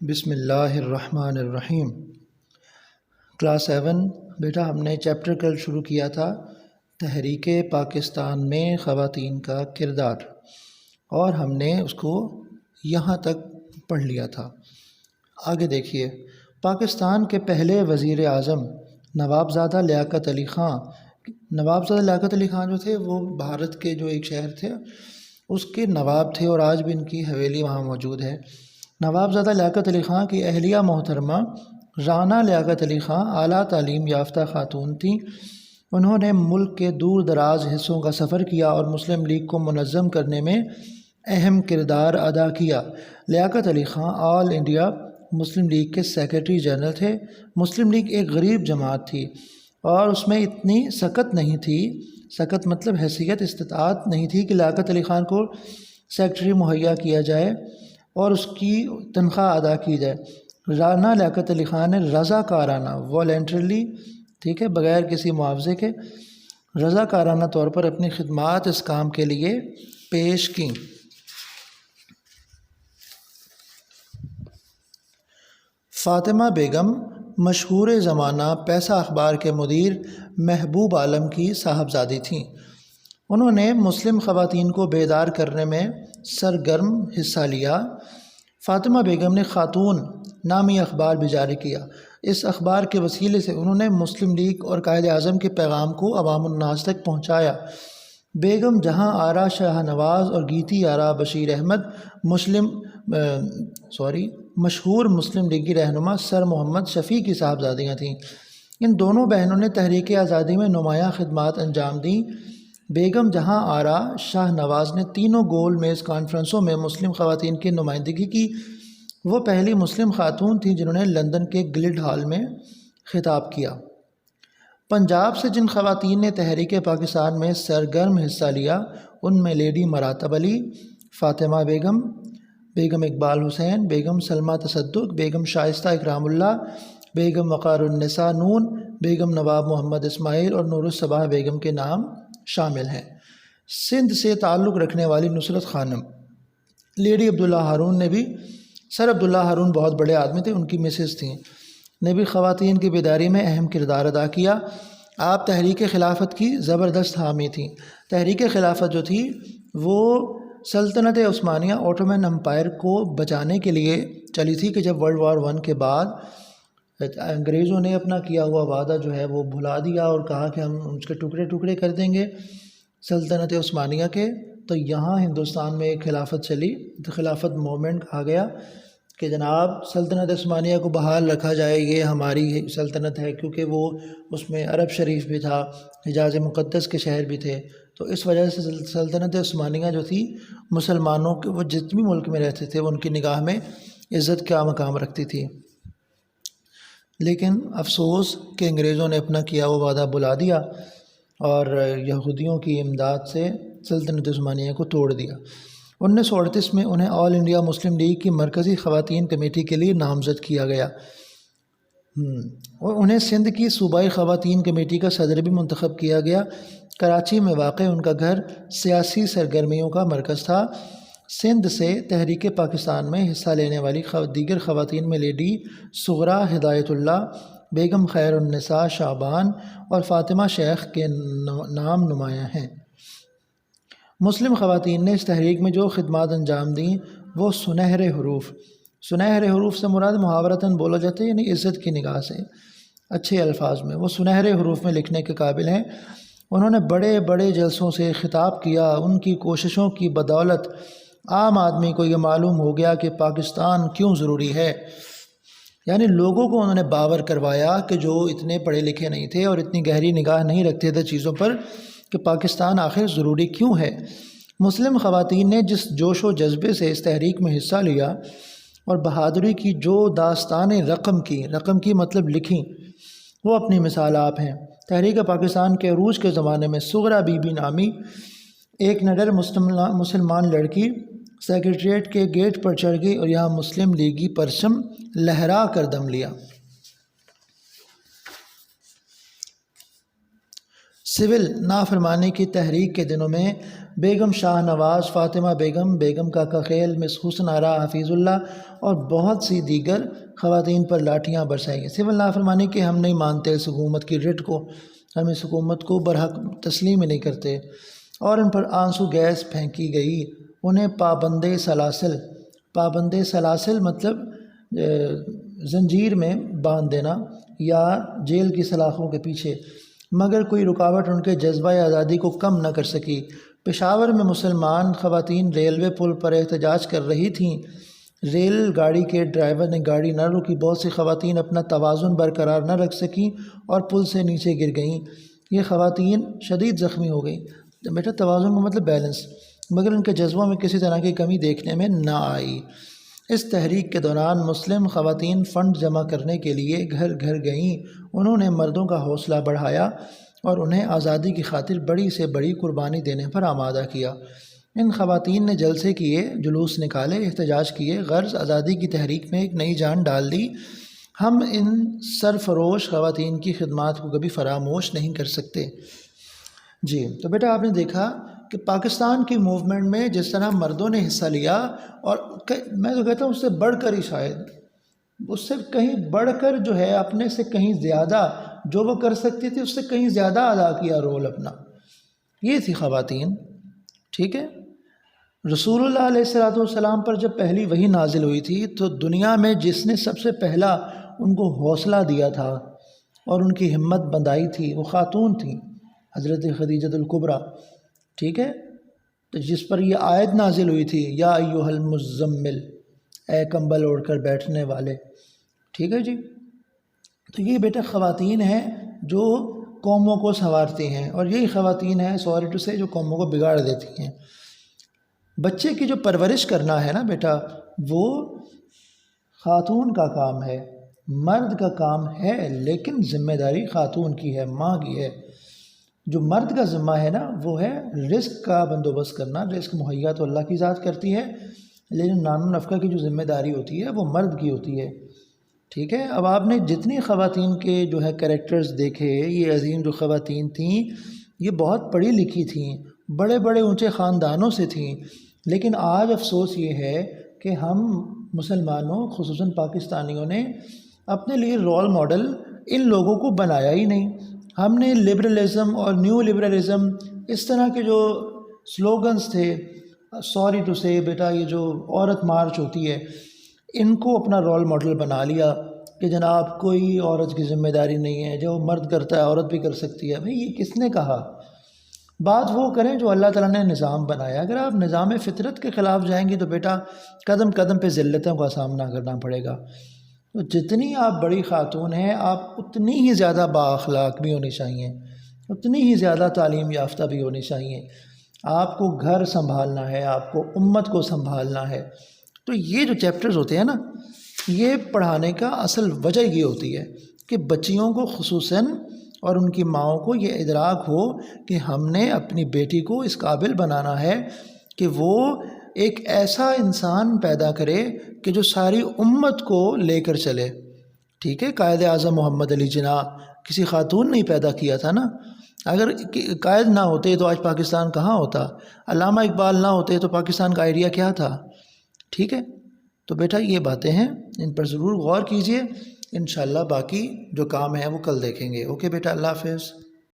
بسم اللہ الرحمن الرحیم۔ کلاس 7 بیٹا ہم نے چیپٹر کل شروع کیا تھا تحریک پاکستان میں خواتین کا کردار، اور ہم نے اس کو یہاں تک پڑھ لیا تھا۔ آگے دیکھیے، پاکستان کے پہلے وزیر اعظم نوابزادہ لیاقت علی خان جو تھے وہ بھارت کے جو ایک شہر تھے اس کے نواب تھے، اور آج بھی ان کی حویلی وہاں موجود ہے۔ نوابزادہ لیاقت علی خان کی اہلیہ محترمہ رانا لیاقت علی خان اعلیٰ تعلیم یافتہ خاتون تھیں۔ انہوں نے ملک کے دور دراز حصوں کا سفر کیا اور مسلم لیگ کو منظم کرنے میں اہم کردار ادا کیا۔ لیاقت علی خان آل انڈیا مسلم لیگ کے سیکرٹری جنرل تھے۔ مسلم لیگ ایک غریب جماعت تھی اور اس میں اتنی سکت نہیں تھی، سکت مطلب حیثیت استطاعت نہیں تھی کہ لیاقت علی خان کو سیکرٹری مہیا کیا جائے اور اس کی تنخواہ ادا کی جائے۔ رانا لیاقت علی خان نے رضاکارانہ والنٹرلی بغیر کسی معاوضے کے رضاکارانہ طور پر اپنی خدمات اس کام کے لیے پیش کیں۔ فاطمہ بیگم مشہور زمانہ پیسہ اخبار کے مدیر محبوب عالم کی صاحبزادی تھیں۔ انہوں نے مسلم خواتین کو بیدار کرنے میں سرگرم حصہ لیا۔ فاطمہ بیگم نے خاتون نامی اخبار بھی جاری کیا۔ اس اخبار کے وسیلے سے انہوں نے مسلم لیگ اور قائد اعظم کے پیغام کو عوام الناس تک پہنچایا۔ بیگم جہاں آرا شاہ نواز اور گیتی آرا بشیر احمد مشہور مسلم لیگی رہنما سر محمد شفیع کی صاحبزادیاں تھیں۔ ان دونوں بہنوں نے تحریک آزادی میں نمایاں خدمات انجام دیں۔ بیگم جہاں آرا شاہ نواز نے تینوں گول میز کانفرنسوں میں مسلم خواتین کی نمائندگی کی۔ وہ پہلی مسلم خاتون تھیں جنہوں نے لندن کے گلڈ ہال میں خطاب کیا۔ پنجاب سے جن خواتین نے تحریک پاکستان میں سرگرم حصہ لیا ان میں لیڈی مراتب علی، فاطمہ بیگم، بیگم اقبال حسین، بیگم سلمہ تصدق، بیگم شائستہ اکرام اللہ، بیگم وقار النساء نون، بیگم نواب محمد اسماعیل اور نور الصباح بیگم کے نام شامل ہیں۔ سندھ سے تعلق رکھنے والی نصرت خانم لیڈی عبداللہ ہارون نے بھی، سر عبداللہ ہارون بہت بڑے آدمی تھے، ان کی مسز تھیں، نے بھی خواتین کی بیداری میں اہم کردار ادا کیا۔ آپ تحریک خلافت کی زبردست حامی تھیں۔ تحریک خلافت جو تھی وہ سلطنت عثمانیہ اوٹومن امپائر کو بچانے کے لیے چلی تھی کہ جب ورلڈ وار 1 کے بعد انگریزوں نے اپنا کیا ہوا وعدہ جو ہے وہ بھلا دیا اور کہا کہ ہم اس کے ٹکڑے ٹکڑے کر دیں گے سلطنت عثمانیہ کے، تو یہاں ہندوستان میں ایک خلافت چلی، تو خلافت موومنٹ کہا گیا کہ جناب سلطنت عثمانیہ کو بحال رکھا جائے، یہ ہماری سلطنت ہے، کیونکہ وہ اس میں عرب شریف بھی تھا، حجاز مقدس کے شہر بھی تھے، تو اس وجہ سے سلطنت عثمانیہ جو تھی مسلمانوں کے، وہ جتنے ملک میں رہتے تھے وہ ان کی نگاہ میں عزت کا مقام رکھتی تھی۔ لیکن افسوس کہ انگریزوں نے اپنا کیا وہ وعدہ بھلا دیا اور یہودیوں کی امداد سے سلطنت عثمانیہ کو توڑ دیا۔ 1938 میں انہیں آل انڈیا مسلم لیگ کی مرکزی خواتین کمیٹی کے لیے نامزد کیا گیا، اور انہیں سندھ کی صوبائی خواتین کمیٹی کا صدر بھی منتخب کیا گیا۔ کراچی میں واقع ان کا گھر سیاسی سرگرمیوں کا مرکز تھا۔ سندھ سے تحریک پاکستان میں حصہ لینے والی دیگر خواتین میں لیڈی صغرا ہدایت اللہ، بیگم خیر النساء شعبان اور فاطمہ شیخ کے نام نمایاں ہیں۔ مسلم خواتین نے اس تحریک میں جو خدمات انجام دیں وہ سنہرے حروف سے مراد محاورتاً بولا جاتا ہے، یعنی عزت کی نگاہ سے اچھے الفاظ میں، وہ سنہرے حروف میں لکھنے کے قابل ہیں۔ انہوں نے بڑے بڑے جلسوں سے خطاب کیا۔ ان کی کوششوں کی بدولت عام آدمی کو یہ معلوم ہو گیا کہ پاکستان کیوں ضروری ہے، یعنی لوگوں کو انہوں نے باور کروایا کہ جو اتنے پڑھے لکھے نہیں تھے اور اتنی گہری نگاہ نہیں رکھتے تھے چیزوں پر، کہ پاکستان آخر ضروری کیوں ہے۔ مسلم خواتین نے جس جوش و جذبے سے اس تحریک میں حصہ لیا اور بہادری کی جو داستانیں رقم کی مطلب لکھیں، وہ اپنی مثال آپ ہیں۔ تحریک پاکستان کے عروج کے زمانے میں صغرا بی بی نامی ایک نڈر مسلمان لڑکی سیکریٹریٹ کے گیٹ پر چڑھ گئی اور یہاں مسلم لیگی پرچم لہرا کر دم لیا۔ سول نافرمانی کی تحریک کے دنوں میں بیگم شاہ نواز، فاطمہ بیگم، بیگم کاکا خیل، مس حسن آرا حفیظ اللہ اور بہت سی دیگر خواتین پر لاٹھیاں برسائی گئیں۔ سول نافرمانی کہ ہم نہیں مانتے اس حکومت کی رٹ کو، ہم اس حکومت کو برحق تسلیم ہی نہیں کرتے، اور ان پر آنسو گیس پھینکی گئی۔ انہیں پابند سلاسل مطلب زنجیر میں باندھ دینا یا جیل کی سلاخوں کے پیچھے، مگر کوئی رکاوٹ ان کے جذبہ آزادی کو کم نہ کر سکی۔ پشاور میں مسلمان خواتین ریلوے پل پر احتجاج کر رہی تھیں، ریل گاڑی کے ڈرائیور نے گاڑی نہ روکی، بہت سی خواتین اپنا توازن برقرار نہ رکھ سکیں اور پل سے نیچے گر گئیں، یہ خواتین شدید زخمی ہو گئیں۔ بیٹا توازن کا مطلب بیلنس، مگر ان کے جذبوں میں کسی طرح کی کمی دیکھنے میں نہ آئی۔ اس تحریک کے دوران مسلم خواتین فنڈ جمع کرنے کے لیے گھر گھر گئیں، انہوں نے مردوں کا حوصلہ بڑھایا اور انہیں آزادی کی خاطر بڑی سے بڑی قربانی دینے پر آمادہ کیا۔ ان خواتین نے جلسے کیے، جلوس نکالے، احتجاج کیے، غرض آزادی کی تحریک میں ایک نئی جان ڈال دی۔ ہم ان سرفروش خواتین کی خدمات کو کبھی فراموش نہیں کر سکتے۔ جی تو بیٹا آپ نے دیکھا کہ پاکستان کی موومنٹ میں جس طرح مردوں نے حصہ لیا، اور میں تو کہتا ہوں اس سے بڑھ کر ہی، شاید اس سے کہیں بڑھ کر جو ہے، اپنے سے کہیں زیادہ جو وہ کر سکتی تھی اس سے کہیں زیادہ ادا کیا رول اپنا، یہ تھی خواتین۔ ٹھیک ہے، رسول اللہ علیہ السلام پر جب پہلی وحی نازل ہوئی تھی تو دنیا میں جس نے سب سے پہلا ان کو حوصلہ دیا تھا اور ان کی ہمت بندھائی تھی وہ خاتون تھیں، حضرت خدیجہ الکبریٰ۔ ٹھیک ہے، تو جس پر یہ آیت نازل ہوئی تھی، یا ایھا المزمل، اے کمبل اوڑھ کر بیٹھنے والے۔ ٹھیک ہے جی، تو یہ بیٹا خواتین ہیں جو قوموں کو سنوارتی ہیں، اور یہی خواتین ہیں سوری ٹو سے جو قوموں کو بگاڑ دیتی ہیں۔ بچے کی جو پرورش کرنا ہے نا بیٹا، وہ خاتون کا کام ہے، مرد کا کام ہے، لیکن ذمہ داری خاتون کی ہے، ماں کی ہے۔ جو مرد کا ذمہ ہے نا وہ ہے رزق کا بندوبست کرنا، رزق مہیا تو اللہ کی ذات کرتی ہے، لیکن نان و نفقہ کی جو ذمہ داری ہوتی ہے وہ مرد کی ہوتی ہے۔ ٹھیک ہے، اب آپ نے جتنی خواتین کے جو ہے کریکٹرز دیکھے، یہ عظیم جو خواتین تھیں یہ بہت پڑھی لکھی تھیں، بڑے بڑے اونچے خاندانوں سے تھیں، لیکن آج افسوس یہ ہے کہ ہم مسلمانوں خصوصاً پاکستانیوں نے اپنے لیے رول ماڈل ان لوگوں کو بنایا ہی نہیں۔ ہم نے لبرلزم اور نیو لبرلزم اس طرح کے جو سلوگنز تھے، سوری ٹو سے بیٹا یہ جو عورت مارچ ہوتی ہے، ان کو اپنا رول ماڈل بنا لیا کہ جناب کوئی عورت کی ذمہ داری نہیں ہے، جو مرد کرتا ہے عورت بھی کر سکتی ہے۔ بھئی یہ کس نے کہا؟ بات وہ کریں جو اللہ تعالیٰ نے نظام بنایا۔ اگر آپ نظام فطرت کے خلاف جائیں گی تو بیٹا قدم قدم پہ ذلتوں کا سامنا کرنا پڑے گا۔ تو جتنی آپ بڑی خاتون ہیں آپ اتنی ہی زیادہ با اخلاق بھی ہونی چاہیے، اتنی ہی زیادہ تعلیم یافتہ بھی ہونی چاہیے۔ آپ کو گھر سنبھالنا ہے، آپ کو امت کو سنبھالنا ہے۔ تو یہ جو چیپٹرز ہوتے ہیں نا، یہ پڑھانے کا اصل وجہ یہ ہوتی ہے کہ بچیوں کو خصوصاً اور ان کی ماؤں کو یہ ادراک ہو کہ ہم نے اپنی بیٹی کو اس قابل بنانا ہے کہ وہ ایک ایسا انسان پیدا کرے کہ جو ساری امت کو لے کر چلے۔ ٹھیک ہے، قائد اعظم محمد علی جناح کسی خاتون نے پیدا کیا تھا نا، اگر قائد نہ ہوتے تو آج پاکستان کہاں ہوتا، علامہ اقبال نہ ہوتے تو پاکستان کا آئیڈیا کیا تھا۔ ٹھیک ہے، تو بیٹا یہ باتیں ہیں، ان پر ضرور غور کیجئے، انشاءاللہ باقی جو کام ہے وہ کل دیکھیں گے۔ اوکے بیٹا، اللہ حافظ۔